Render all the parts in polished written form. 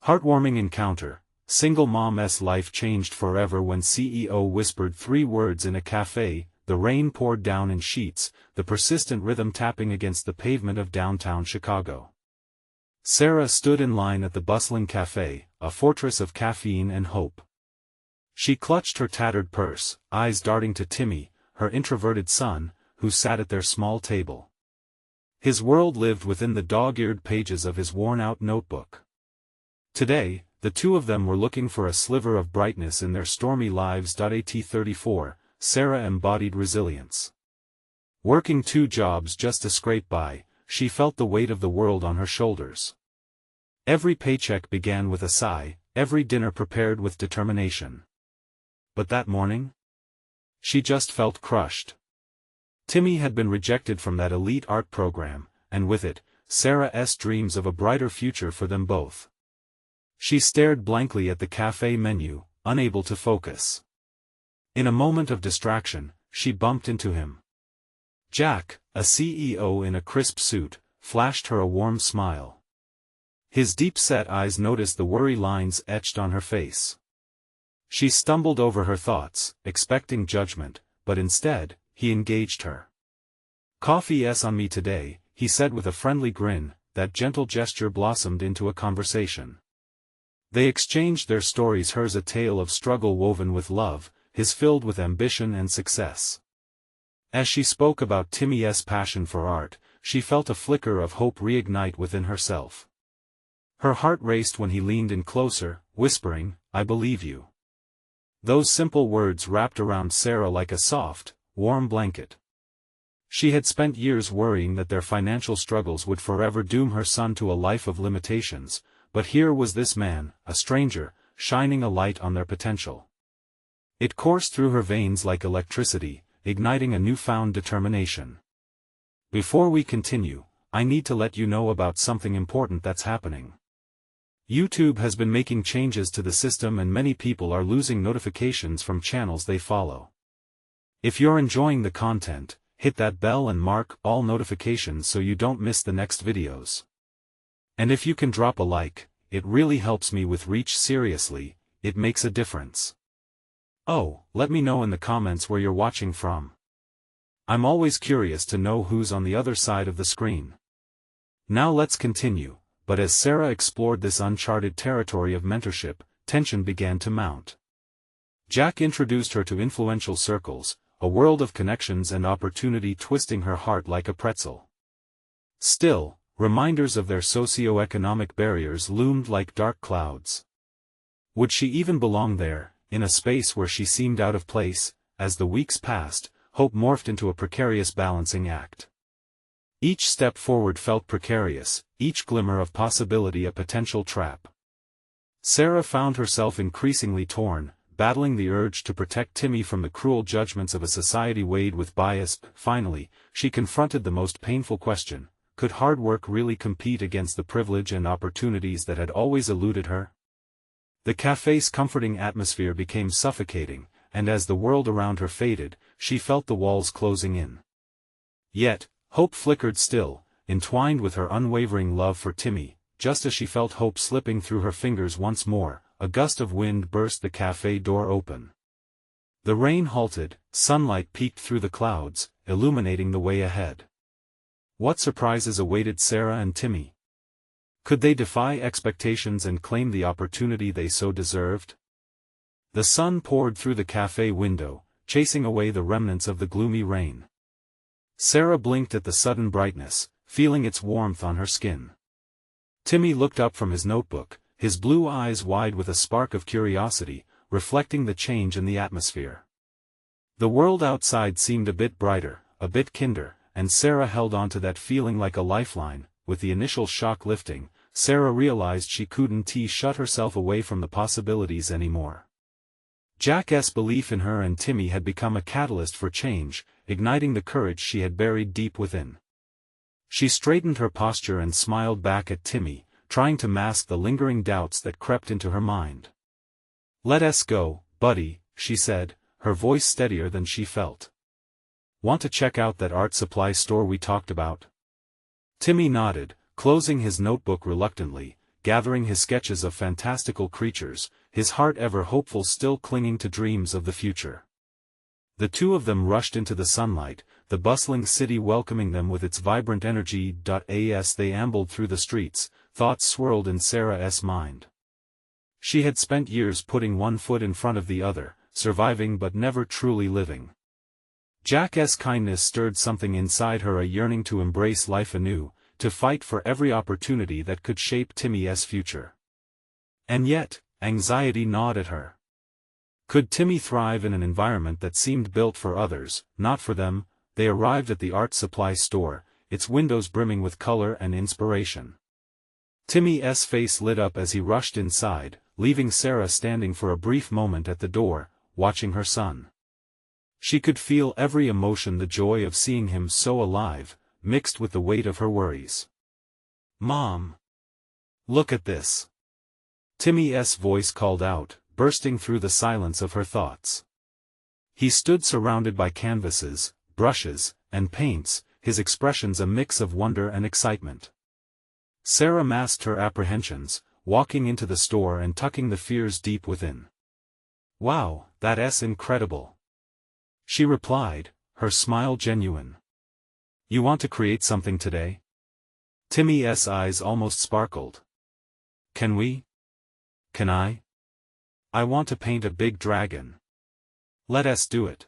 Heartwarming encounter. Single mom's life changed forever when CEO whispered 3 words in a cafe. The rain poured down in sheets, the persistent rhythm tapping against the pavement of downtown Chicago. Sarah stood in line at the bustling cafe, a fortress of caffeine and hope. She clutched her tattered purse, eyes darting to Timmy, her introverted son, who sat at their small table. His world lived within the dog-eared pages of his worn-out notebook. Today, the two of them were looking for a sliver of brightness in their stormy lives. At 34, Sarah embodied resilience. Working 2 jobs just to scrape by, she felt the weight of the world on her shoulders. Every paycheck began with a sigh, every dinner prepared with determination. But that morning? She just felt crushed. Timmy had been rejected from that elite art program, and with it, Sarah's dreams of a brighter future for them both. She stared blankly at the cafe menu, unable to focus. In a moment of distraction, she bumped into him. Jack, a CEO in a crisp suit, flashed her a warm smile. His deep-set eyes noticed the worry lines etched on her face. She stumbled over her thoughts, expecting judgment, but instead, he engaged her. "Coffee's on me today," he said with a friendly grin. That gentle gesture blossomed into a conversation. They exchanged their stories, hers a tale of struggle woven with love, his filled with ambition and success. As she spoke about Timmy's passion for art, she felt a flicker of hope reignite within herself. Her heart raced when he leaned in closer, whispering, "I believe you." Those simple words wrapped around Sarah like a soft, warm blanket. She had spent years worrying that their financial struggles would forever doom her son to a life of limitations, but here was this man, a stranger, shining a light on their potential. It coursed through her veins like electricity, igniting a newfound determination. Before we continue, I need to let you know about something important that's happening. YouTube has been making changes to the system and many people are losing notifications from channels they follow. If you're enjoying the content, hit that bell and mark all notifications so you don't miss the next videos. And if you can drop a like, it really helps me with reach. Seriously, it makes a difference. Oh, let me know in the comments where you're watching from. I'm always curious to know who's on the other side of the screen. Now let's continue, but as Sarah explored this uncharted territory of mentorship, tension began to mount. Jack introduced her to influential circles, a world of connections and opportunity twisting her heart like a pretzel. Still, reminders of their socioeconomic barriers loomed like dark clouds. Would she even belong there, in a space where she seemed out of place? As the weeks passed, hope morphed into a precarious balancing act. Each step forward felt precarious, each glimmer of possibility a potential trap. Sarah found herself increasingly torn, battling the urge to protect Timmy from the cruel judgments of a society weighed with bias. Finally, she confronted the most painful question: could hard work really compete against the privilege and opportunities that had always eluded her? The cafe's comforting atmosphere became suffocating, and as the world around her faded, she felt the walls closing in. Yet, hope flickered still, entwined with her unwavering love for Timmy. Just as she felt hope slipping through her fingers once more, a gust of wind burst the cafe door open. The rain halted, sunlight peeked through the clouds, illuminating the way ahead. What surprises awaited Sarah and Timmy? Could they defy expectations and claim the opportunity they so deserved? The sun poured through the cafe window, chasing away the remnants of the gloomy rain. Sarah blinked at the sudden brightness, feeling its warmth on her skin. Timmy looked up from his notebook, his blue eyes wide with a spark of curiosity, reflecting the change in the atmosphere. The world outside seemed a bit brighter, a bit kinder, and Sarah held on to that feeling like a lifeline. With the initial shock lifting, Sarah realized she couldn't shut herself away from the possibilities anymore. Jack's belief in her and Timmy had become a catalyst for change, igniting the courage she had buried deep within. She straightened her posture and smiled back at Timmy, trying to mask the lingering doubts that crept into her mind. "Let's go, buddy," she said, her voice steadier than she felt. "Want to check out that art supply store we talked about?" Timmy nodded, closing his notebook reluctantly, gathering his sketches of fantastical creatures, his heart ever hopeful, still clinging to dreams of the future. The two of them rushed into the sunlight, the bustling city welcoming them with its vibrant energy. As they ambled through the streets, thoughts swirled in Sarah's mind. She had spent years putting one foot in front of the other, surviving but never truly living. Jack's kindness stirred something inside her, a yearning to embrace life anew, to fight for every opportunity that could shape Timmy's future. And yet, anxiety gnawed at her. Could Timmy thrive in an environment that seemed built for others, not for them? They arrived at the art supply store, its windows brimming with color and inspiration. Timmy's face lit up as he rushed inside, leaving Sarah standing for a brief moment at the door, watching her son. She could feel every emotion, the joy of seeing him so alive, mixed with the weight of her worries. "Mom! Look at this!" Timmy's voice called out, bursting through the silence of her thoughts. He stood surrounded by canvases, brushes, and paints, his expressions a mix of wonder and excitement. Sarah masked her apprehensions, walking into the store and tucking the fears deep within. "Wow, that's incredible," she replied, her smile genuine. "You want to create something today?" Timmy's eyes almost sparkled. Can we? Can I? I want to paint a big dragon. Let us do it."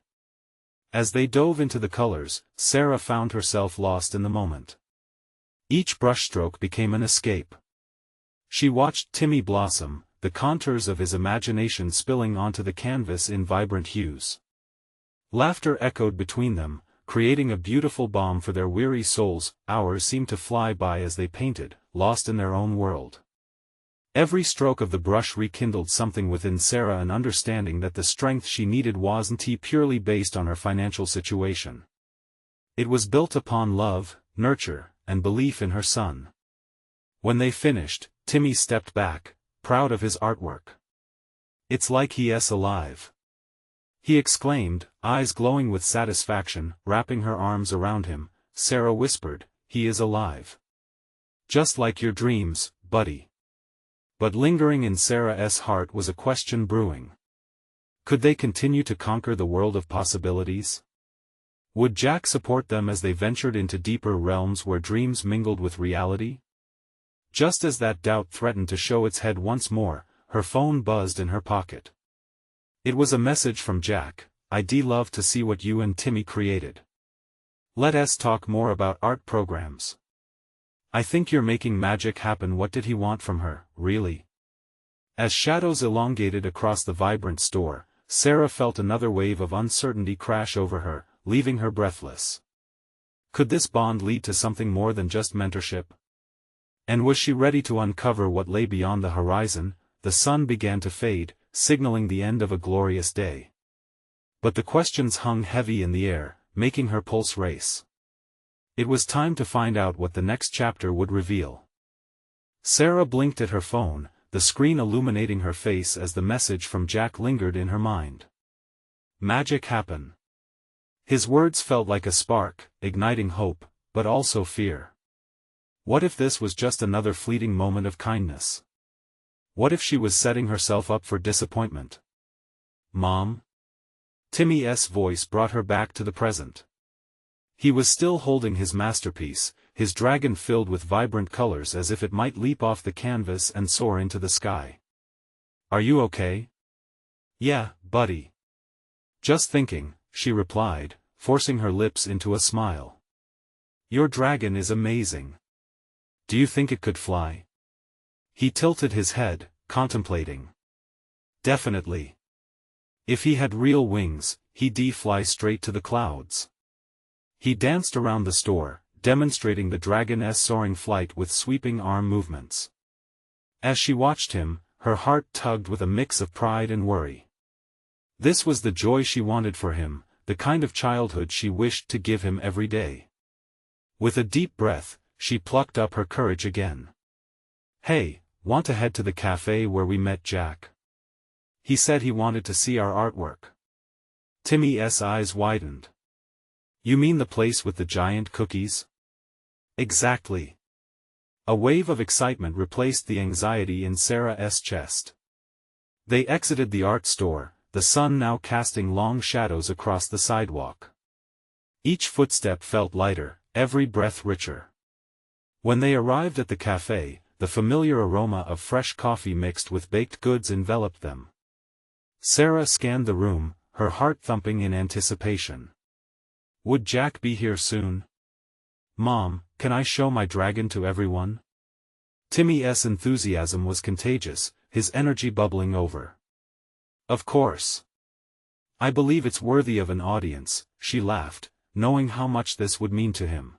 As they dove into the colors, Sarah found herself lost in the moment. Each brushstroke became an escape. She watched Timmy blossom, the contours of his imagination spilling onto the canvas in vibrant hues. Laughter echoed between them, creating a beautiful balm for their weary souls. Hours seemed to fly by as they painted, lost in their own world. Every stroke of the brush rekindled something within Sarah, an understanding that the strength she needed wasn't purely based on her financial situation. It was built upon love, nurture, and belief in her son. When they finished, Timmy stepped back, proud of his artwork. "It's like he's alive," he exclaimed, eyes glowing with satisfaction. Wrapping her arms around him, Sarah whispered, "He is alive. Just like your dreams, buddy." But lingering in Sarah's heart was a question brewing. Could they continue to conquer the world of possibilities? Would Jack support them as they ventured into deeper realms where dreams mingled with reality? Just as that doubt threatened to show its head once more, her phone buzzed in her pocket. It was a message from Jack. "I'd love to see what you and Timmy created. Let us talk more about art programs. I think you're making magic happen." What did he want from her, really? As shadows elongated across the vibrant store, Sarah felt another wave of uncertainty crash over her, leaving her breathless. Could this bond lead to something more than just mentorship? And was she ready to uncover what lay beyond the horizon? The sun began to fade, signaling the end of a glorious day. But the questions hung heavy in the air, making her pulse race. It was time to find out what the next chapter would reveal. Sarah blinked at her phone, the screen illuminating her face as the message from Jack lingered in her mind. Magic happen. His words felt like a spark, igniting hope, but also fear. What if this was just another fleeting moment of kindness? What if she was setting herself up for disappointment? "Mom?" Timmy's voice brought her back to the present. He was still holding his masterpiece, his dragon filled with vibrant colors as if it might leap off the canvas and soar into the sky. "Are you okay?" "Yeah, buddy. Just thinking," she replied, forcing her lips into a smile. "Your dragon is amazing. Do you think it could fly?" He tilted his head, contemplating. "Definitely. If he had real wings, he'd fly straight to the clouds." He danced around the store, demonstrating the dragon's soaring flight with sweeping arm movements. As she watched him, her heart tugged with a mix of pride and worry. This was the joy she wanted for him, the kind of childhood she wished to give him every day. With a deep breath, she plucked up her courage again. "Hey, want to head to the cafe where we met Jack? He said he wanted to see our artwork." Timmy's eyes widened. "You mean the place with the giant cookies?" "Exactly. A wave of excitement replaced the anxiety in Sarah's chest. They exited the art store, the sun now casting long shadows across the sidewalk. Each footstep felt lighter, every breath richer. When they arrived at the café, the familiar aroma of fresh coffee mixed with baked goods enveloped them. Sarah scanned the room, her heart thumping in anticipation. Would Jack be here soon? Mom, can I show my dragon to everyone? Timmy's enthusiasm was contagious, his energy bubbling over. Of course. I believe it's worthy of an audience, she laughed, knowing how much this would mean to him.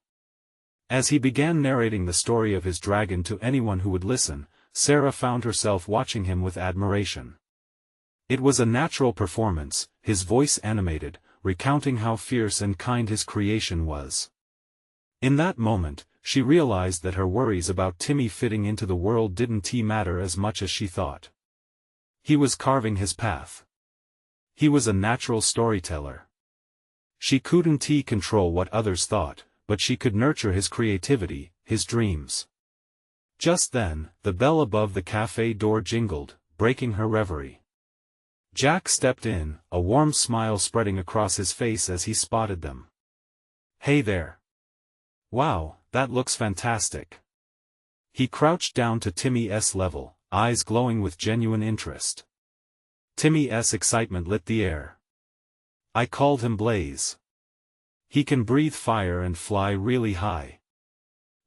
As he began narrating the story of his dragon to anyone who would listen, Sarah found herself watching him with admiration. It was a natural performance, his voice animated, recounting how fierce and kind his creation was. In that moment, she realized that her worries about Timmy fitting into the world didn't matter as much as she thought. He was carving his path. He was a natural storyteller. She couldn't control what others thought, but she could nurture his creativity, his dreams. Just then, the bell above the cafe door jingled, breaking her reverie. Jack stepped in, a warm smile spreading across his face as he spotted them. Hey there. Wow, that looks fantastic. He crouched down to Timmy's level, eyes glowing with genuine interest. Timmy's excitement lit the air. I called him Blaze. He can breathe fire and fly really high.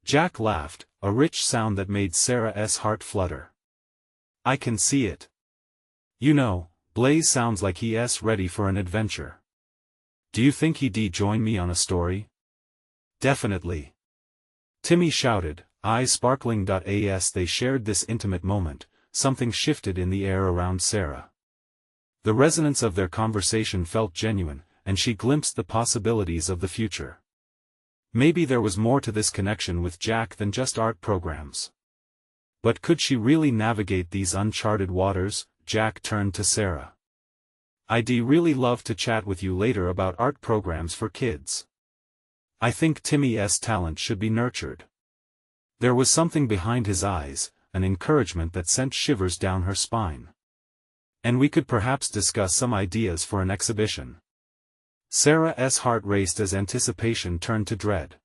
Jack laughed, a rich sound that made Sarah's heart flutter. I can see it. You know, Blaze sounds like he's ready for an adventure. Do you think he'd join me on a story? Definitely. Timmy shouted, eyes sparkling. As they shared this intimate moment, something shifted in the air around Sarah. The resonance of their conversation felt genuine, and she glimpsed the possibilities of the future. Maybe there was more to this connection with Jack than just art programs. But could she really navigate these uncharted waters? Jack turned to Sarah. I'd really love to chat with you later about art programs for kids. I think Timmy's talent should be nurtured. There was something behind his eyes, an encouragement that sent shivers down her spine. And we could perhaps discuss some ideas for an exhibition. Sarah's heart raced as anticipation turned to dread.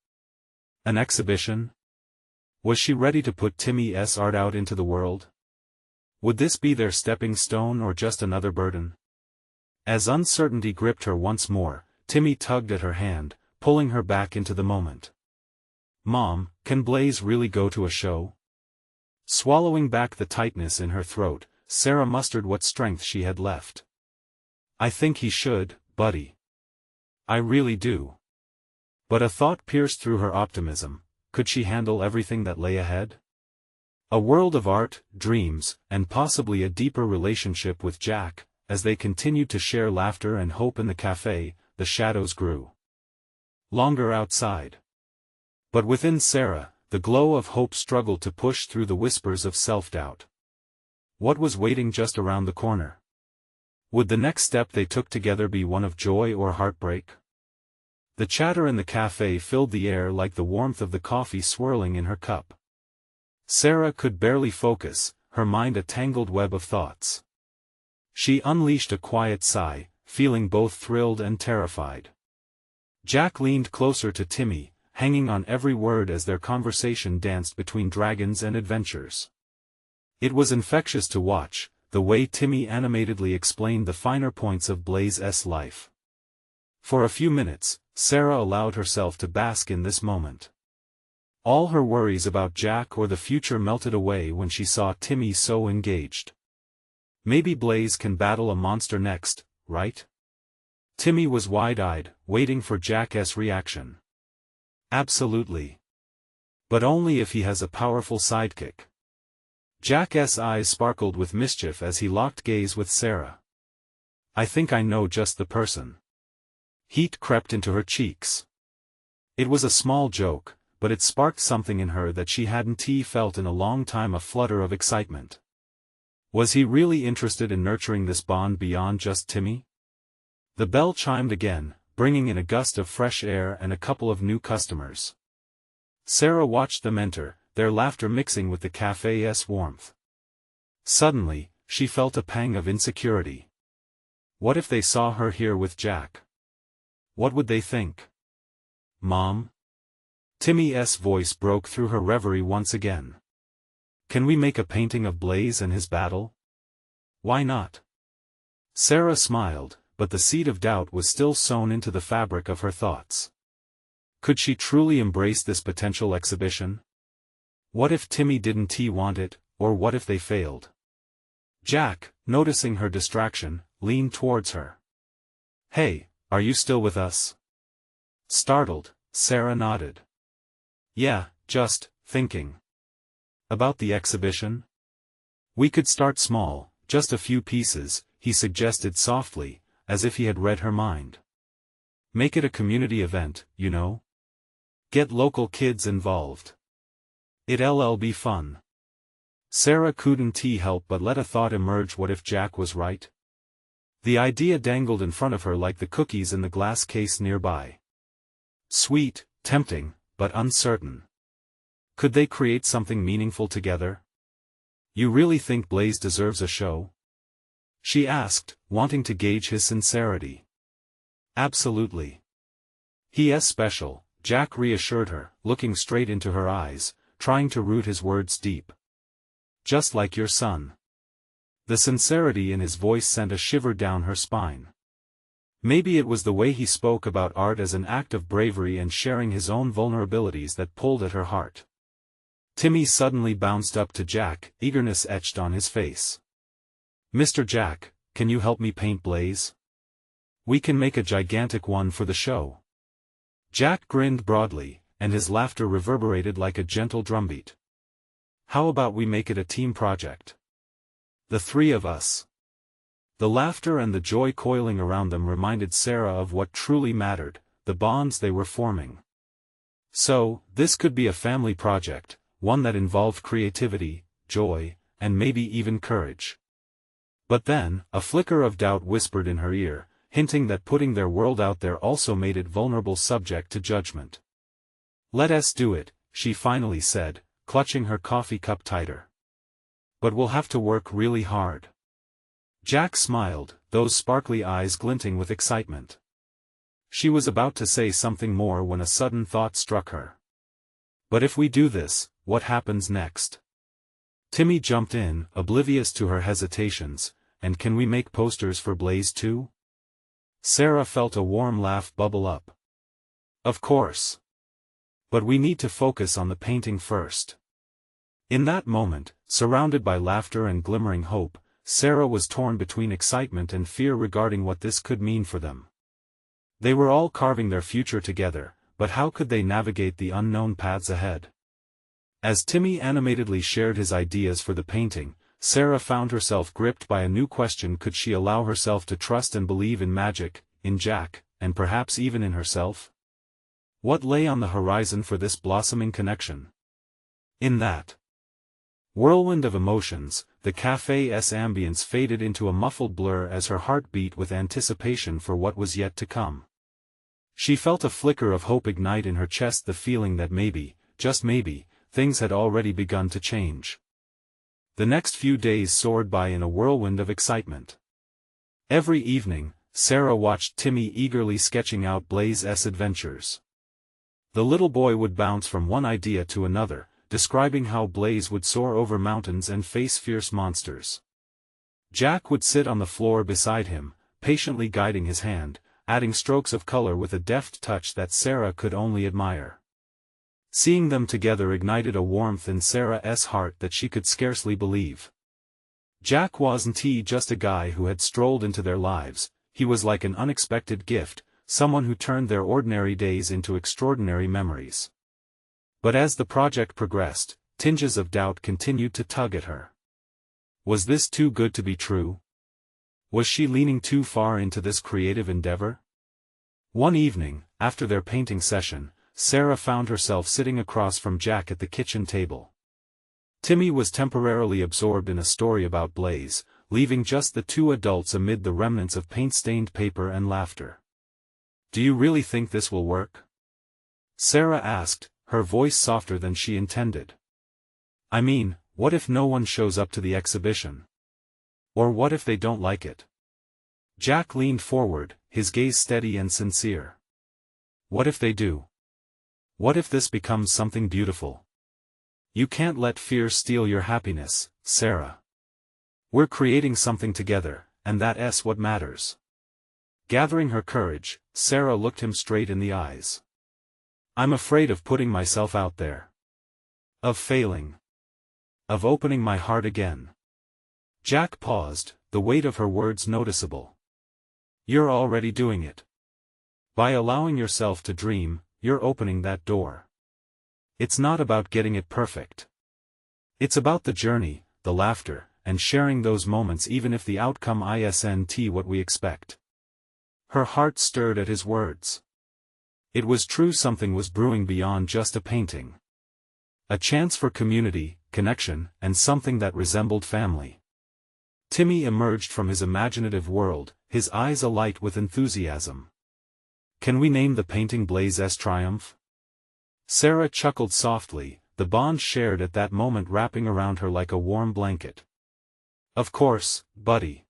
An exhibition? Was she ready to put Timmy's art out into the world? Would this be their stepping stone or just another burden? As uncertainty gripped her once more, Timmy tugged at her hand, pulling her back into the moment. Mom, can Blaze really go to a show? Swallowing back the tightness in her throat, Sarah mustered what strength she had left. I think he should, buddy. I really do. But a thought pierced through her optimism. Could she handle everything that lay ahead? A world of art, dreams, and possibly a deeper relationship with Jack. As they continued to share laughter and hope in the cafe, the shadows grew longer outside. But within Sarah, the glow of hope struggled to push through the whispers of self-doubt. What was waiting just around the corner? Would the next step they took together be one of joy or heartbreak? The chatter in the cafe filled the air like the warmth of the coffee swirling in her cup. Sarah could barely focus, her mind a tangled web of thoughts. She unleashed a quiet sigh, feeling both thrilled and terrified. Jack leaned closer to Timmy, hanging on every word as their conversation danced between dragons and adventures. It was infectious to watch, the way Timmy animatedly explained the finer points of Blaze's life. For a few minutes, Sarah allowed herself to bask in this moment. All her worries about Jack or the future melted away when she saw Timmy so engaged. Maybe Blaze can battle a monster next, right? Timmy was wide-eyed, waiting for Jack's reaction. Absolutely. But only if he has a powerful sidekick. Jack's eyes sparkled with mischief as he locked gaze with Sarah. I think I know just the person. Heat crept into her cheeks. It was a small joke, but it sparked something in her that she hadn't felt in a long time, a flutter of excitement. Was he really interested in nurturing this bond beyond just Timmy? The bell chimed again, bringing in a gust of fresh air and a couple of new customers. Sarah watched them enter, their laughter mixing with the café's warmth. Suddenly, she felt a pang of insecurity. What if they saw her here with Jack? What would they think? Mom? Timmy's voice broke through her reverie once again. Can we make a painting of Blaze and his battle? Why not? Sarah smiled, but the seed of doubt was still sown into the fabric of her thoughts. Could she truly embrace this potential exhibition? What if Timmy didn't want it, or what if they failed? Jack, noticing her distraction, leaned towards her. Hey, are you still with us? Startled, Sarah nodded. Yeah, just thinking. About the exhibition? We could start small, just a few pieces, he suggested softly, as if he had read her mind. Make it a community event, you know? Get local kids involved. It'll be fun. Sarah couldn't help but let a thought emerge: what if Jack was right? The idea dangled in front of her like the cookies in the glass case nearby. Sweet, tempting, but uncertain. Could they create something meaningful together? You really think Blaze deserves a show? She asked, wanting to gauge his sincerity. Absolutely. He's special, Jack reassured her, looking straight into her eyes, trying to root his words deep. Just like your son. The sincerity in his voice sent a shiver down her spine. Maybe it was the way he spoke about art as an act of bravery and sharing his own vulnerabilities that pulled at her heart. Timmy suddenly bounced up to Jack, eagerness etched on his face. Mr. Jack, can you help me paint Blaze? We can make a gigantic one for the show. Jack grinned broadly, and his laughter reverberated like a gentle drumbeat. How about we make it a team project? The three of us. The laughter and the joy coiling around them reminded Sarah of what truly mattered, the bonds they were forming. So, this could be a family project, one that involved creativity, joy, and maybe even courage. But then, a flicker of doubt whispered in her ear, hinting that putting their world out there also made it vulnerable, subject to judgment. Let us do it, she finally said, clutching her coffee cup tighter. But we'll have to work really hard. Jack smiled, those sparkly eyes glinting with excitement. She was about to say something more when a sudden thought struck her. But if we do this, what happens next? Timmy jumped in, oblivious to her hesitations. And can we make posters for Blaze too? Sarah felt a warm laugh bubble up. Of course. But we need to focus on the painting first. In that moment, surrounded by laughter and glimmering hope, Sarah was torn between excitement and fear regarding what this could mean for them. They were all carving their future together, but how could they navigate the unknown paths ahead? As Timmy animatedly shared his ideas for the painting, Sarah found herself gripped by a new question: could she allow herself to trust and believe in magic, in Jack, and perhaps even in herself? What lay on the horizon for this blossoming connection? In that whirlwind of emotions, the café's ambience faded into a muffled blur as her heart beat with anticipation for what was yet to come. She felt a flicker of hope ignite in her chest, the feeling that maybe, just maybe, things had already begun to change. The next few days soared by in a whirlwind of excitement. Every evening, Sarah watched Timmy eagerly sketching out Blaze's adventures. The little boy would bounce from one idea to another, describing how Blaze would soar over mountains and face fierce monsters. Jack would sit on the floor beside him, patiently guiding his hand, adding strokes of color with a deft touch that Sarah could only admire. Seeing them together ignited a warmth in Sarah's heart that she could scarcely believe. Jack wasn't just a guy who had strolled into their lives, he was like an unexpected gift, someone who turned their ordinary days into extraordinary memories. But as the project progressed, tinges of doubt continued to tug at her. Was this too good to be true? Was she leaning too far into this creative endeavor? One evening, after their painting session, Sarah found herself sitting across from Jack at the kitchen table. Timmy was temporarily absorbed in a story about Blaze, leaving just the two adults amid the remnants of paint-stained paper and laughter. "Do you really think this will work?" Sarah asked, her voice softer than she intended. I mean, what if no one shows up to the exhibition? Or what if they don't like it? Jack leaned forward, his gaze steady and sincere. What if they do? What if this becomes something beautiful? You can't let fear steal your happiness, Sarah. We're creating something together, and that's what matters. Gathering her courage, Sarah looked him straight in the eyes. I'm afraid of putting myself out there. Of failing. Of opening my heart again. Jack paused, the weight of her words noticeable. You're already doing it. By allowing yourself to dream, you're opening that door. It's not about getting it perfect. It's about the journey, the laughter, and sharing those moments even if the outcome isn't what we expect. Her heart stirred at his words. It was true, something was brewing beyond just a painting. A chance for community, connection, and something that resembled family. Timmy emerged from his imaginative world, his eyes alight with enthusiasm. Can we name the painting Blaze's Triumph? Sarah chuckled softly, the bond shared at that moment wrapping around her like a warm blanket. Of course, buddy.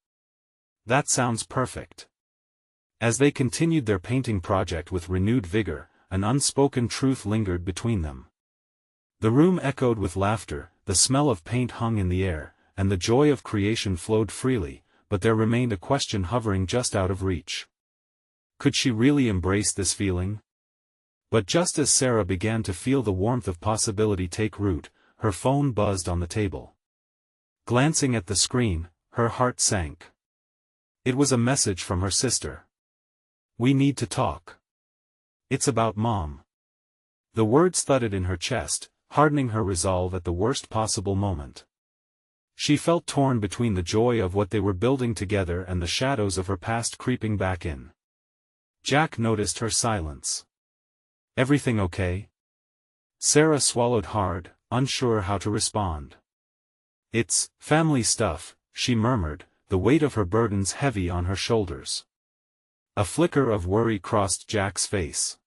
That sounds perfect. As they continued their painting project with renewed vigor, an unspoken truth lingered between them. The room echoed with laughter, the smell of paint hung in the air, and the joy of creation flowed freely, but there remained a question hovering just out of reach. Could she really embrace this feeling? But just as Sarah began to feel the warmth of possibility take root, her phone buzzed on the table. Glancing at the screen, her heart sank. It was a message from her sister. We need to talk. It's about Mom. The words thudded in her chest, hardening her resolve at the worst possible moment. She felt torn between the joy of what they were building together and the shadows of her past creeping back in. Jack noticed her silence. Everything okay? Sarah swallowed hard, unsure how to respond. It's family stuff, she murmured, the weight of her burdens heavy on her shoulders. A flicker of worry crossed Jack's face.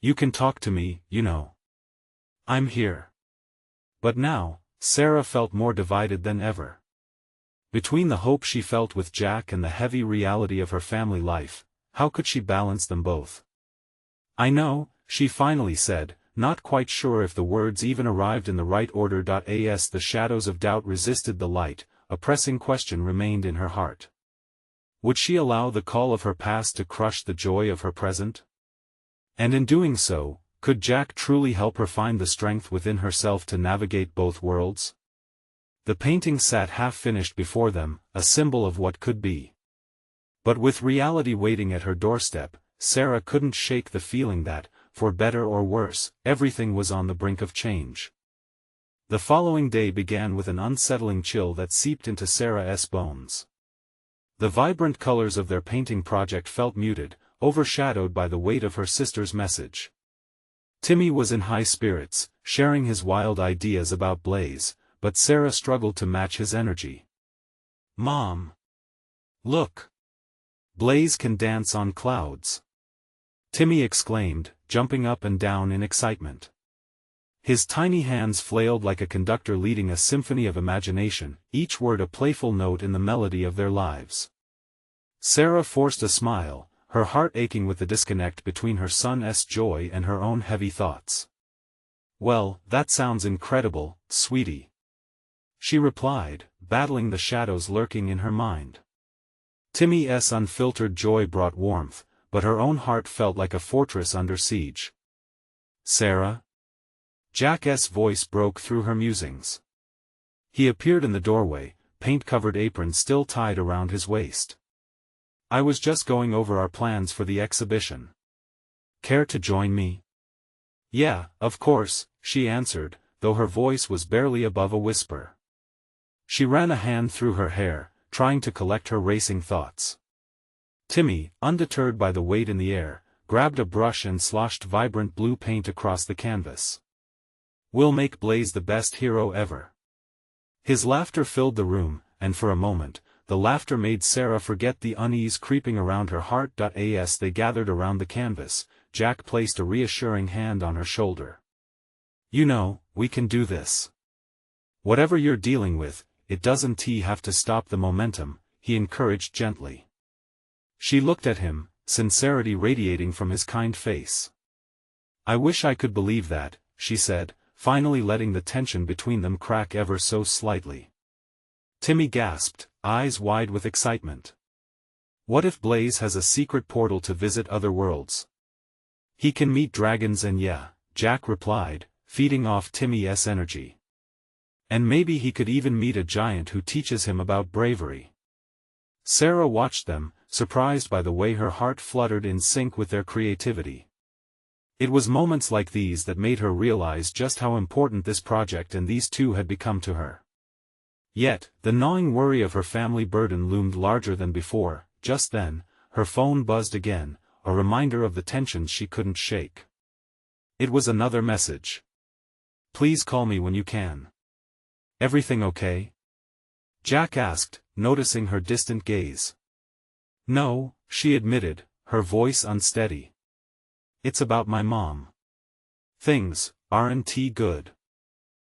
You can talk to me, you know. I'm here. But now, Sarah felt more divided than ever. Between the hope she felt with Jack and the heavy reality of her family life, how could she balance them both? I know, she finally said, not quite sure if the words even arrived in the right order. As the shadows of doubt resisted the light, a pressing question remained in her heart. Would she allow the call of her past to crush the joy of her present? And in doing so, could Jack truly help her find the strength within herself to navigate both worlds? The painting sat half-finished before them, a symbol of what could be. But with reality waiting at her doorstep, Sarah couldn't shake the feeling that, for better or worse, everything was on the brink of change. The following day began with an unsettling chill that seeped into Sarah's bones. The vibrant colors of their painting project felt muted, overshadowed by the weight of her sister's message. Timmy was in high spirits, sharing his wild ideas about Blaze, but Sarah struggled to match his energy. Mom! Look! Blaze can dance on clouds! Timmy exclaimed, jumping up and down in excitement. His tiny hands flailed like a conductor leading a symphony of imagination, each word a playful note in the melody of their lives. Sarah forced a smile, her heart aching with the disconnect between her son's joy and her own heavy thoughts. Well, that sounds incredible, sweetie. She replied, battling the shadows lurking in her mind. Timmy's unfiltered joy brought warmth, but her own heart felt like a fortress under siege. Sarah? Jack's voice broke through her musings. He appeared in the doorway, paint-covered apron still tied around his waist. I was just going over our plans for the exhibition. Care to join me? Yeah, of course, she answered, though her voice was barely above a whisper. She ran a hand through her hair, trying to collect her racing thoughts. Timmy, undeterred by the weight in the air, grabbed a brush and sloshed vibrant blue paint across the canvas. We'll make Blaze the best hero ever. His laughter filled the room, and for a moment, the laughter made Sarah forget the unease creeping around her heart. As they gathered around the canvas, Jack placed a reassuring hand on her shoulder. You know, we can do this. Whatever you're dealing with, it doesn't have to stop the momentum, he encouraged gently. She looked at him, sincerity radiating from his kind face. I wish I could believe that, she said, finally letting the tension between them crack ever so slightly. Timmy gasped, eyes wide with excitement. What if Blaze has a secret portal to visit other worlds? He can meet dragons and yeah, Jack replied, feeding off Timmy's energy. And maybe he could even meet a giant who teaches him about bravery. Sarah watched them, surprised by the way her heart fluttered in sync with their creativity. It was moments like these that made her realize just how important this project and these two had become to her. Yet, the gnawing worry of her family burden loomed larger than before. Just then, her phone buzzed again, a reminder of the tensions she couldn't shake. It was another message. Please call me when you can. Everything okay? Jack asked, noticing her distant gaze. No, she admitted, her voice unsteady. It's about my mom. Things aren't good.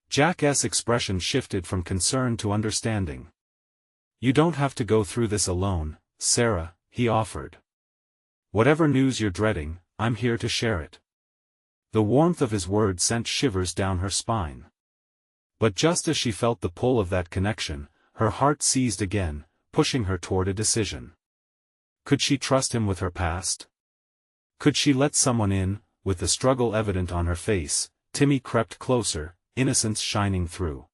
Jack's expression shifted from concern to understanding. You don't have to go through this alone, Sarah, he offered. Whatever news you're dreading, I'm here to share it. The warmth of his words sent shivers down her spine. But just as she felt the pull of that connection, her heart seized again, pushing her toward a decision. Could she trust him with her past? Could she let someone in? With the struggle evident on her face, Timmy crept closer, innocence shining through.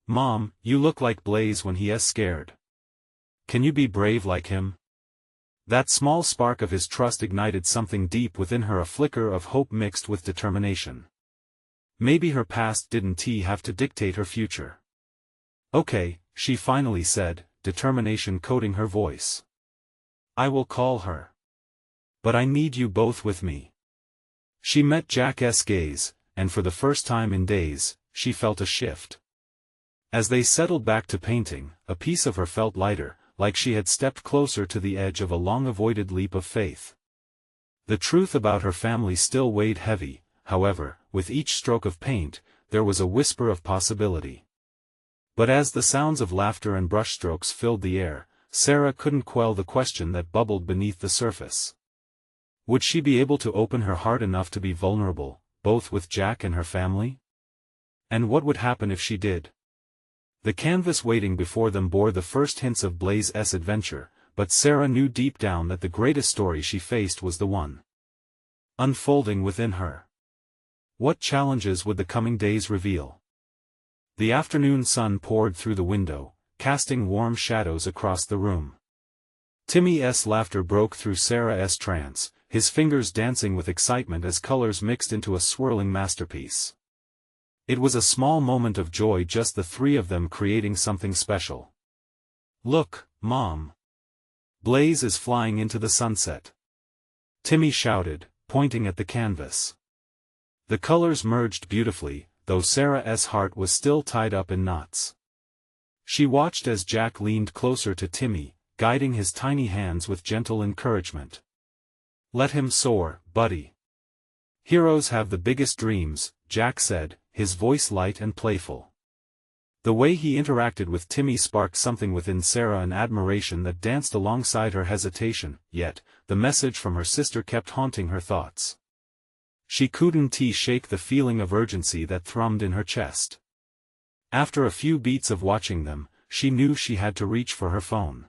Mom, you look like Blaze when he is scared. Can you be brave like him? That small spark of his trust ignited something deep within her, a flicker of hope mixed with determination. Maybe her past didn't have to dictate her future. Okay, she finally said, determination coating her voice. I will call her. But I need you both with me. She met Jack's gaze, and for the first time in days, she felt a shift. As they settled back to painting, a piece of her felt lighter, like she had stepped closer to the edge of a long-avoided leap of faith. The truth about her family still weighed heavy, however, with each stroke of paint, there was a whisper of possibility. But as the sounds of laughter and brushstrokes filled the air, Sarah couldn't quell the question that bubbled beneath the surface. Would she be able to open her heart enough to be vulnerable, both with Jack and her family? And what would happen if she did? The canvas waiting before them bore the first hints of Blaze's adventure, but Sarah knew deep down that the greatest story she faced was the one unfolding within her. What challenges would the coming days reveal? The afternoon sun poured through the window, casting warm shadows across the room. Timmy's laughter broke through Sarah's trance, his fingers dancing with excitement as colors mixed into a swirling masterpiece. It was a small moment of joy, just the three of them creating something special. Look, Mom. Blaze is flying into the sunset. Timmy shouted, pointing at the canvas. The colors merged beautifully, though Sarah's heart was still tied up in knots. She watched as Jack leaned closer to Timmy, guiding his tiny hands with gentle encouragement. Let him soar, buddy. Heroes have the biggest dreams, Jack said, his voice light and playful. The way he interacted with Timmy sparked something within Sarah, an admiration that danced alongside her hesitation, yet, the message from her sister kept haunting her thoughts. She couldn't shake the feeling of urgency that thrummed in her chest. After a few beats of watching them, she knew she had to reach for her phone.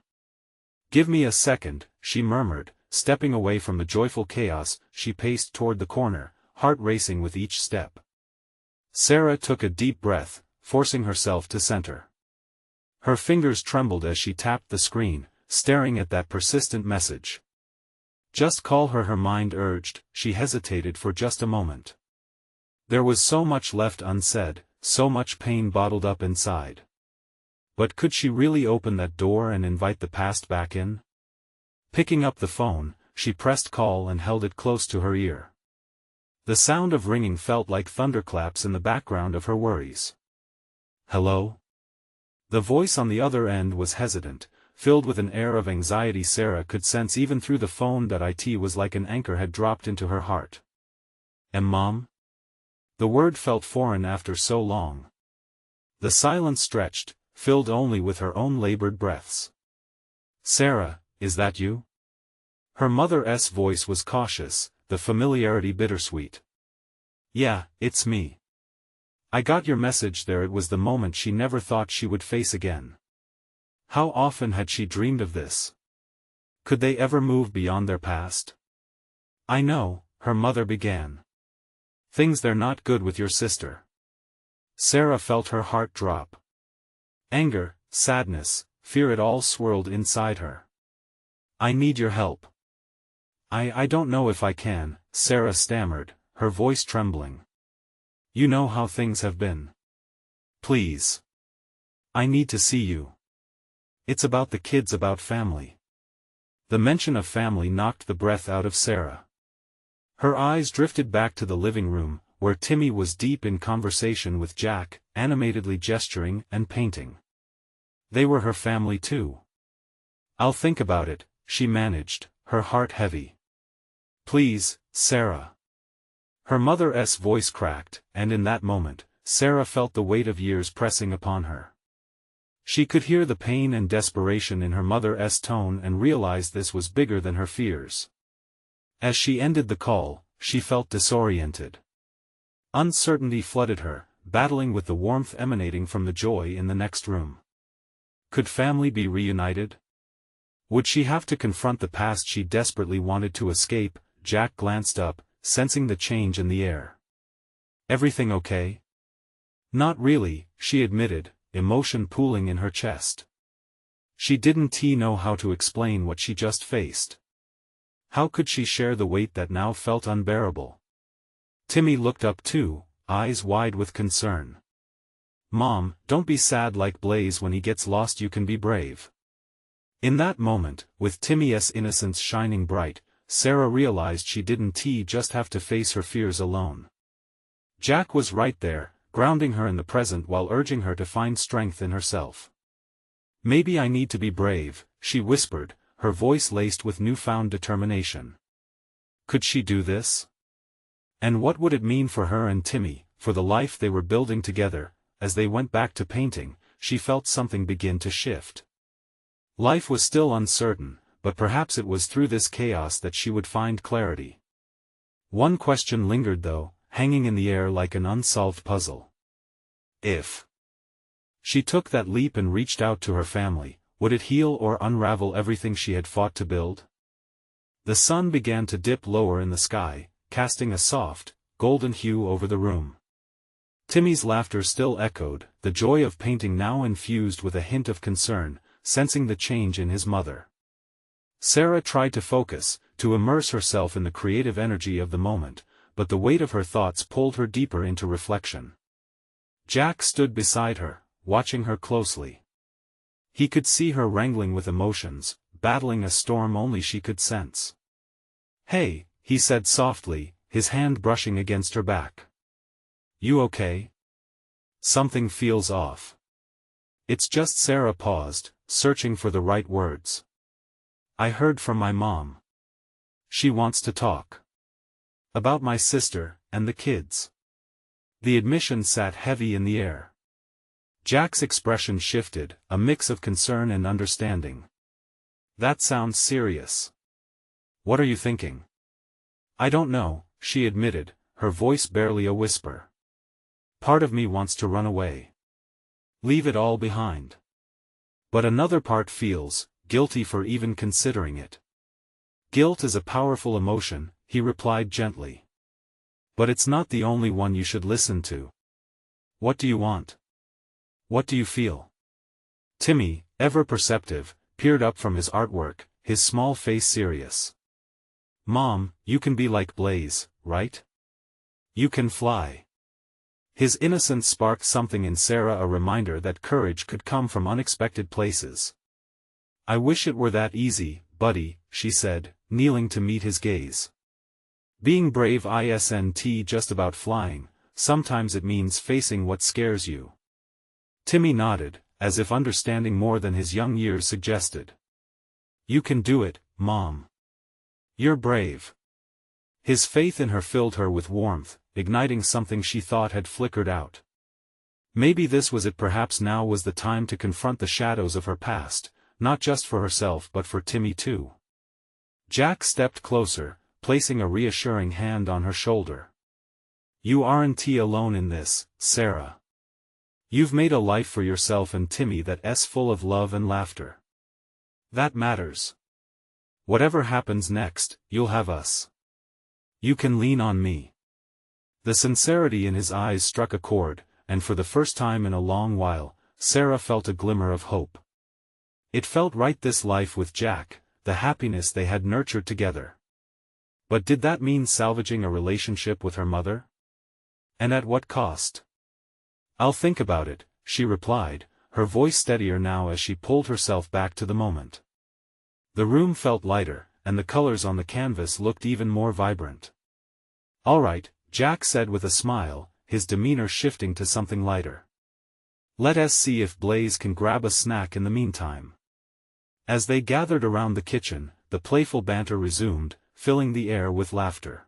Give me a second, she murmured, stepping away from the joyful chaos. She paced toward the corner, heart racing with each step. Sarah took a deep breath, forcing herself to center. Her fingers trembled as she tapped the screen, staring at that persistent message. Just call her, her mind urged. She hesitated for just a moment. There was so much left unsaid, so much pain bottled up inside. But could she really open that door and invite the past back in? Picking up the phone, she pressed call and held it close to her ear. The sound of ringing felt like thunderclaps in the background of her worries. Hello? The voice on the other end was hesitant, filled with an air of anxiety. Sarah could sense even through the phone that it was like an anchor had dropped into her heart. Mom? The word felt foreign after so long. The silence stretched, filled only with her own labored breaths. "Sarah, is that you?" Her mother's voice was cautious, the familiarity bittersweet. "Yeah, it's me. I got your message there." It was the moment she never thought she would face again. How often had she dreamed of this? Could they ever move beyond their past? "I know," her mother began. "Things they're not good with your sister." Sarah felt her heart drop. Anger, sadness, fear, it all swirled inside her. "I need your help." I don't know if I can," Sarah stammered, her voice trembling. "You know how things have been. Please. I need to see you. It's about the kids, about family." The mention of family knocked the breath out of Sarah. Her eyes drifted back to the living room, where Timmy was deep in conversation with Jack, animatedly gesturing and painting. They were her family too. "I'll think about it," she managed, her heart heavy. "Please, Sarah." Her mother's voice cracked, and in that moment, Sarah felt the weight of years pressing upon her. She could hear the pain and desperation in her mother's tone and realized this was bigger than her fears. As she ended the call, she felt disoriented. Uncertainty flooded her, battling with the warmth emanating from the joy in the next room. Could family be reunited? Would she have to confront the past she desperately wanted to escape? Jack glanced up, sensing the change in the air. "Everything okay?" "Not really," she admitted, emotion pooling in her chest. She didn't know how to explain what she just faced. How could she share the weight that now felt unbearable? Timmy looked up too, eyes wide with concern. "Mom, don't be sad like Blaze. When he gets lost you can be brave." In that moment, with Timmy's innocence shining bright, Sarah realized she didn't just have to face her fears alone. Jack was right there, grounding her in the present while urging her to find strength in herself. "Maybe I need to be brave," she whispered, her voice laced with newfound determination. Could she do this? And what would it mean for her and Timmy, for the life they were building together? As they went back to painting, she felt something begin to shift. Life was still uncertain, but perhaps it was through this chaos that she would find clarity. One question lingered though, hanging in the air like an unsolved puzzle. If she took that leap and reached out to her family, would it heal or unravel everything she had fought to build? The sun began to dip lower in the sky, casting a soft, golden hue over the room. Timmy's laughter still echoed, the joy of painting now infused with a hint of concern, sensing the change in his mother. Sarah tried to focus, to immerse herself in the creative energy of the moment, but the weight of her thoughts pulled her deeper into reflection. Jack stood beside her, watching her closely. He could see her wrangling with emotions, battling a storm only she could sense. "Hey," he said softly, his hand brushing against her back. "You okay? Something feels off." "It's just," Sarah paused, searching for the right words. "I heard from my mom. She wants to talk. About my sister, and the kids." The admission sat heavy in the air. Jack's expression shifted, a mix of concern and understanding. "That sounds serious. What are you thinking?" "I don't know," she admitted, her voice barely a whisper. "Part of me wants to run away. Leave it all behind. But another part feels guilty for even considering it." "Guilt is a powerful emotion," he replied gently. "But it's not the only one you should listen to. What do you want? What do you feel?" Timmy, ever perceptive, peered up from his artwork, his small face serious. "Mom, you can be like Blaze, right? You can fly." His innocence sparked something in Sarah, a reminder that courage could come from unexpected places. "I wish it were that easy, buddy," she said, kneeling to meet his gaze. "Being brave isn't just about flying, sometimes it means facing what scares you." Timmy nodded, as if understanding more than his young years suggested. "You can do it, Mom. You're brave." His faith in her filled her with warmth, igniting something she thought had flickered out. Maybe this was it. Perhaps now was the time to confront the shadows of her past, not just for herself but for Timmy too. Jack stepped closer, placing a reassuring hand on her shoulder. You aren't alone in this, Sarah. You've made a life for yourself and Timmy that's full of love and laughter. That matters. Whatever happens next, you'll have us. You can lean on me. The sincerity in his eyes struck a chord, and for the first time in a long while, Sarah felt a glimmer of hope. It felt right, this life with Jack, the happiness they had nurtured together. But did that mean salvaging a relationship with her mother? And at what cost? I'll think about it, she replied, her voice steadier now as she pulled herself back to the moment. The room felt lighter, and the colors on the canvas looked even more vibrant. All right, Jack said with a smile, his demeanor shifting to something lighter. Let us see if Blaze can grab a snack in the meantime. As they gathered around the kitchen, the playful banter resumed, filling the air with laughter.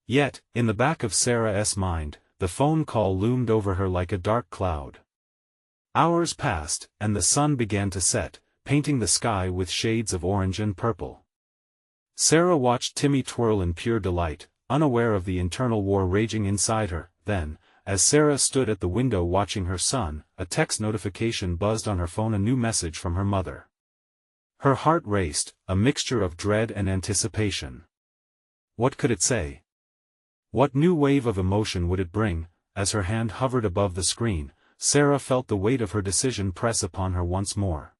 Yet, in the back of Sarah's mind, the phone call loomed over her like a dark cloud. Hours passed, and the sun began to set, painting the sky with shades of orange and purple. Sarah watched Timmy twirl in pure delight, unaware of the internal war raging inside her. Then, as Sarah stood at the window watching her son, a text notification buzzed on her phone, a new message from her mother. Her heart raced, a mixture of dread and anticipation. What could it say? What new wave of emotion would it bring? As her hand hovered above the screen, Sarah felt the weight of her decision press upon her once more.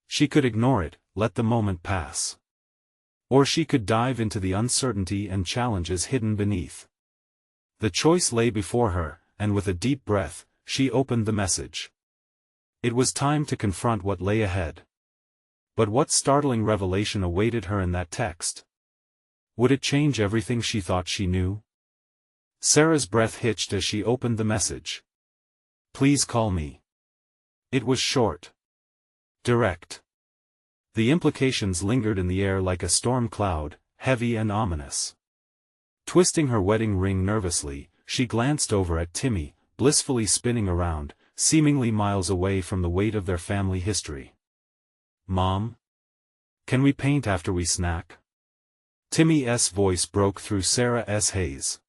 She could ignore it, let the moment pass. Or she could dive into the uncertainty and challenges hidden beneath. The choice lay before her, and with a deep breath, she opened the message. It was time to confront what lay ahead. But what startling revelation awaited her in that text? Would it change everything she thought she knew? Sarah's breath hitched as she opened the message. Please call me. It was short. Direct. The implications lingered in the air like a storm cloud, heavy and ominous. Twisting her wedding ring nervously, she glanced over at Timmy, blissfully spinning around, seemingly miles away from the weight of their family history. Mom? Can we paint after we snack? Timmy's voice broke through Sarah's haze.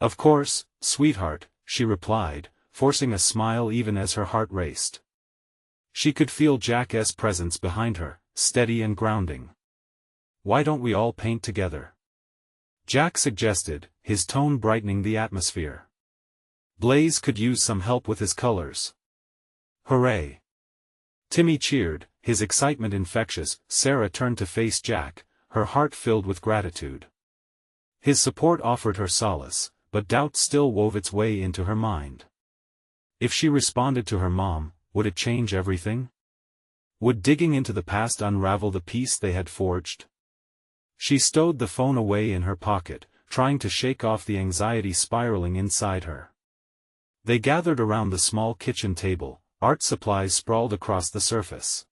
Of course, sweetheart, she replied, forcing a smile even as her heart raced. She could feel Jack's presence behind her, steady and grounding. Why don't we all paint together? Jack suggested, his tone brightening the atmosphere. Blaze could use some help with his colors. Hooray! Timmy cheered, his excitement infectious. Sarah turned to face Jack, her heart filled with gratitude. His support offered her solace, but doubt still wove its way into her mind. If she responded to her mom, would it change everything? Would digging into the past unravel the peace they had forged? She stowed the phone away in her pocket, trying to shake off the anxiety spiraling inside her. They gathered around the small kitchen table, art supplies sprawled across the surface.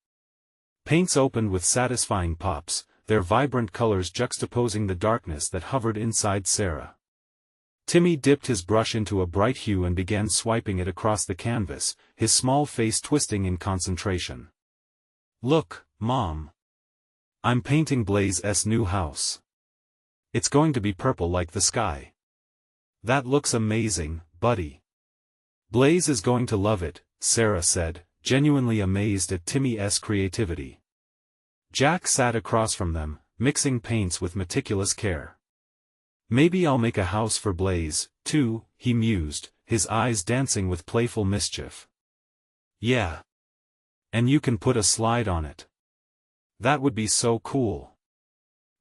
Paints opened with satisfying pops, their vibrant colors juxtaposing the darkness that hovered inside Sarah. Timmy dipped his brush into a bright hue and began swiping it across the canvas, his small face twisting in concentration. Look, Mom. I'm painting Blaze's new house. It's going to be purple like the sky. That looks amazing, buddy. Blaze is going to love it, Sarah said, genuinely amazed at Timmy's creativity. Jack sat across from them, mixing paints with meticulous care. Maybe I'll make a house for Blaze, too, he mused, his eyes dancing with playful mischief. Yeah. And you can put a slide on it. That would be so cool.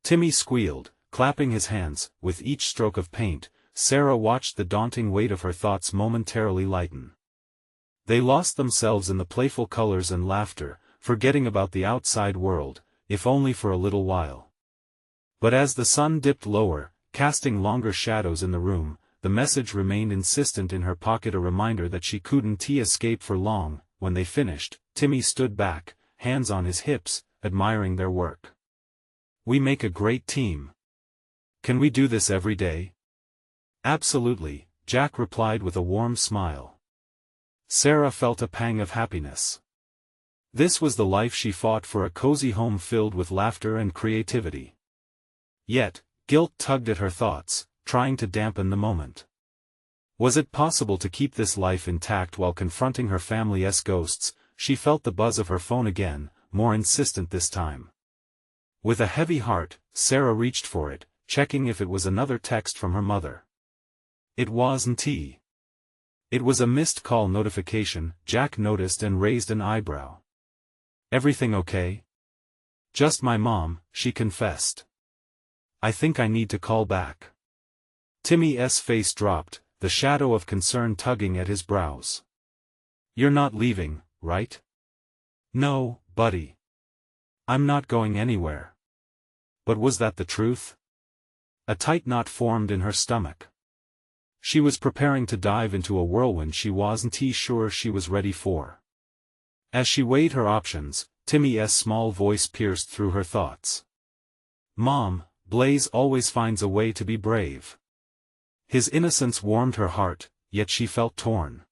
Timmy squealed, clapping his hands. With each stroke of paint, Sarah watched the daunting weight of her thoughts momentarily lighten. They lost themselves in the playful colors and laughter, forgetting about the outside world, if only for a little while. But as the sun dipped lower, casting longer shadows in the room, the message remained insistent in her pocket, a reminder that she couldn't escape for long. When they finished, Timmy stood back, hands on his hips, admiring their work. We make a great team. Can we do this every day? Absolutely, Jack replied with a warm smile. Sarah felt a pang of happiness. This was the life she fought for, a cozy home filled with laughter and creativity. Yet, guilt tugged at her thoughts, trying to dampen the moment. Was it possible to keep this life intact while confronting her family's ghosts? She felt the buzz of her phone again, more insistent this time. With a heavy heart, Sarah reached for it, checking if it was another text from her mother. It wasn't. It was a missed call notification. Jack noticed and raised an eyebrow. "Everything okay?" "Just my mom," she confessed. "I think I need to call back." Timmy's face dropped, the shadow of concern tugging at his brows. "You're not leaving, right?" "No, buddy. I'm not going anywhere." But was that the truth? A tight knot formed in her stomach. She was preparing to dive into a whirlwind she wasn't sure she was ready for. As she weighed her options, Timmy's small voice pierced through her thoughts. "Mom, Blaze always finds a way to be brave." His innocence warmed her heart, yet she felt torn.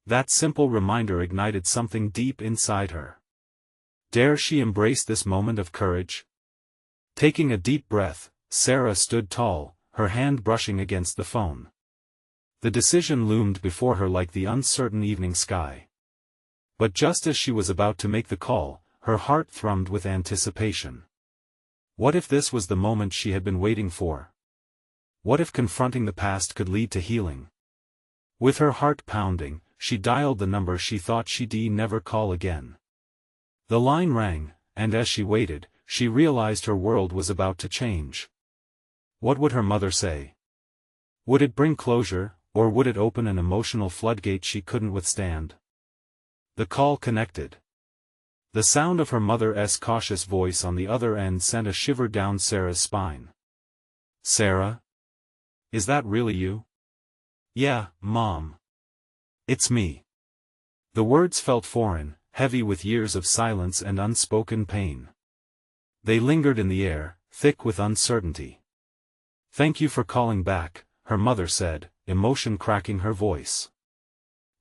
That simple reminder ignited something deep inside her. Dare she embrace this moment of courage? Taking a deep breath, Sarah stood tall, her hand brushing against the phone. The decision loomed before her like the uncertain evening sky. But just as she was about to make the call, her heart thrummed with anticipation. What if this was the moment she had been waiting for? What if confronting the past could lead to healing? With her heart pounding, she dialed the number she thought she'd never call again. The line rang, and as she waited, she realized her world was about to change. What would her mother say? Would it bring closure, or would it open an emotional floodgate she couldn't withstand? The call connected. The sound of her mother's cautious voice on the other end sent a shiver down Sarah's spine. "Sarah? Is that really you?" "Yeah, Mom. It's me." The words felt foreign, heavy with years of silence and unspoken pain. They lingered in the air, thick with uncertainty. "Thank you for calling back," her mother said, emotion cracking her voice.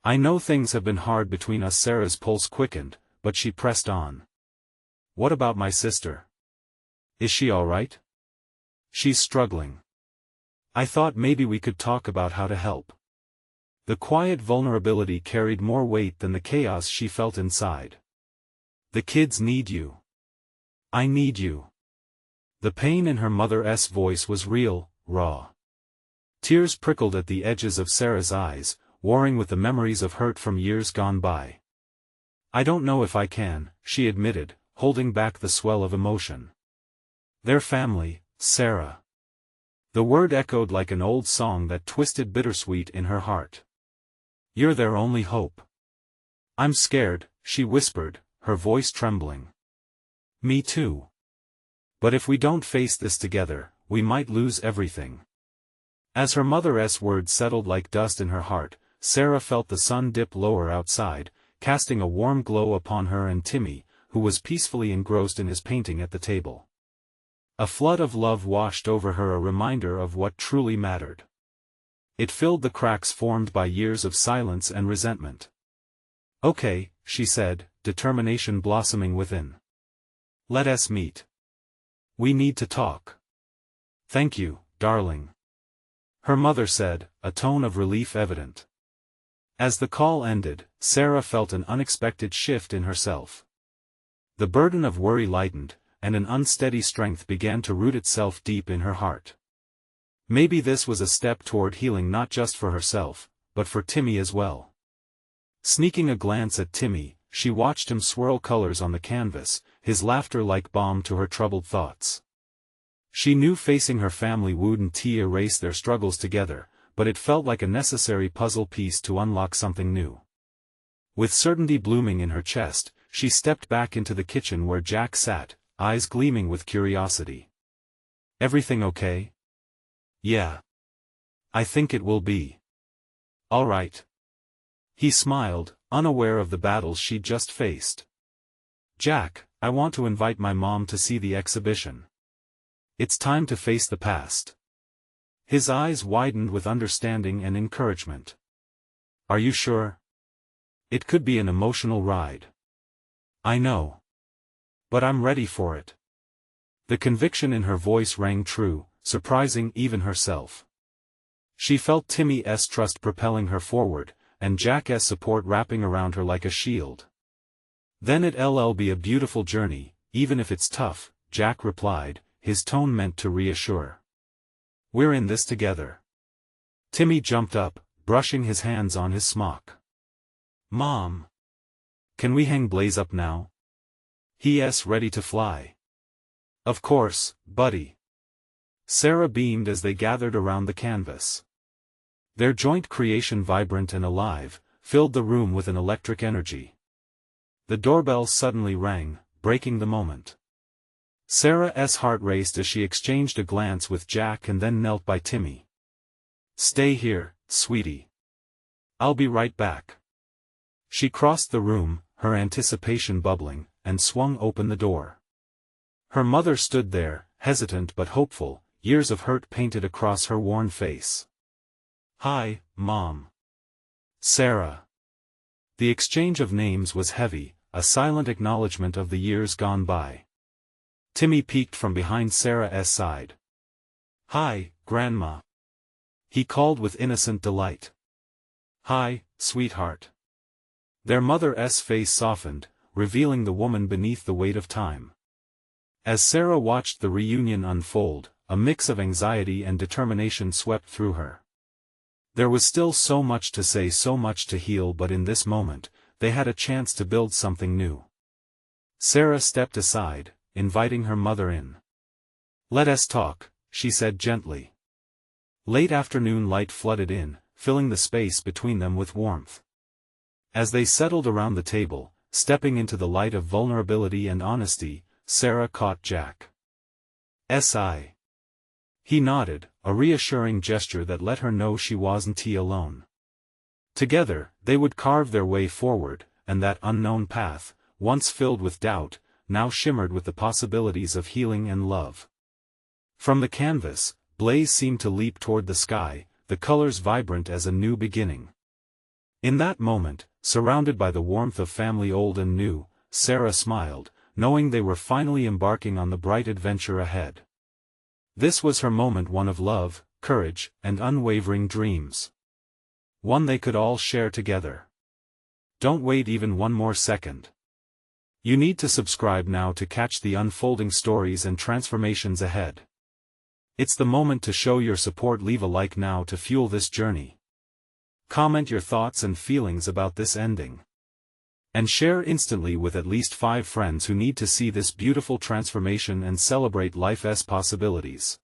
"I know things have been hard between us." Sarah's pulse quickened, but she pressed on. "What about my sister? Is she all right?" "She's struggling. I thought maybe we could talk about how to help." The quiet vulnerability carried more weight than the chaos she felt inside. "The kids need you. I need you." The pain in her mother's voice was real, raw. Tears prickled at the edges of Sarah's eyes, warring with the memories of hurt from years gone by. "I don't know if I can," she admitted, holding back the swell of emotion. "Their family, Sarah." The word echoed like an old song that twisted bittersweet in her heart. "You're their only hope." "I'm scared," she whispered, her voice trembling. "Me too. But if we don't face this together, we might lose everything." As her mother's words settled like dust in her heart, Sarah felt the sun dip lower outside, casting a warm glow upon her and Timmy, who was peacefully engrossed in his painting at the table. A flood of love washed over her, a reminder of what truly mattered. It filled the cracks formed by years of silence and resentment. "Okay," she said, determination blossoming within. "Let us meet. We need to talk." "Thank you, darling," her mother said, a tone of relief evident. As the call ended, Sarah felt an unexpected shift in herself. The burden of worry lightened, and an unsteady strength began to root itself deep in her heart. Maybe this was a step toward healing, not just for herself, but for Timmy as well. Sneaking a glance at Timmy, she watched him swirl colors on the canvas, his laughter like balm to her troubled thoughts. She knew facing her family wouldn't erase their struggles together, but it felt like a necessary puzzle piece to unlock something new. With certainty blooming in her chest, she stepped back into the kitchen where Jack sat, eyes gleaming with curiosity. "Everything okay?" "Yeah. I think it will be. All right." He smiled, unaware of the battles she'd just faced. "Jack, I want to invite my mom to see the exhibition. It's time to face the past." His eyes widened with understanding and encouragement. "Are you sure?" It could be an emotional ride. I know. But I'm ready for it. The conviction in her voice rang true, surprising even herself. She felt Timmy's trust propelling her forward, and Jack's support wrapping around her like a shield. Then it'll be a beautiful journey, even if it's tough, Jack replied, his tone meant to reassure. We're in this together. Timmy jumped up, brushing his hands on his smock. Mom! Can we hang Blaze up now? He's ready to fly. Of course, buddy. Sarah beamed as they gathered around the canvas. Their joint creation, vibrant and alive, filled the room with an electric energy. The doorbell suddenly rang, breaking the moment. Sarah's heart raced as she exchanged a glance with Jack and then knelt by Timmy. Stay here, sweetie. I'll be right back. She crossed the room, her anticipation bubbling, and swung open the door. Her mother stood there, hesitant but hopeful, years of hurt painted across her worn face. Hi, Mom. Sarah. The exchange of names was heavy, a silent acknowledgement of the years gone by. Timmy peeked from behind Sarah's side. Hi, Grandma. He called with innocent delight. Hi, sweetheart. Their mother's face softened, revealing the woman beneath the weight of time. As Sarah watched the reunion unfold, a mix of anxiety and determination swept through her. There was still so much to say, so much to heal, but in this moment, they had a chance to build something new. Sarah stepped aside, inviting her mother in. Let us talk, she said gently. Late afternoon light flooded in, filling the space between them with warmth. As they settled around the table, stepping into the light of vulnerability and honesty, Sarah caught Jack's eye. He nodded, a reassuring gesture that let her know she wasn't alone. Together, they would carve their way forward, and that unknown path, once filled with doubt, now shimmered with the possibilities of healing and love. From the canvas, Blaze seemed to leap toward the sky, the colors vibrant as a new beginning. In that moment, surrounded by the warmth of family old and new, Sarah smiled, knowing they were finally embarking on the bright adventure ahead. This was her moment, one of love, courage, and unwavering dreams. One they could all share together. Don't wait even one more second. You need to subscribe now to catch the unfolding stories and transformations ahead. It's the moment to show your support. Leave a like now to fuel this journey. Comment your thoughts and feelings about this ending. And share instantly with at least 5 friends who need to see this beautiful transformation and celebrate life's possibilities.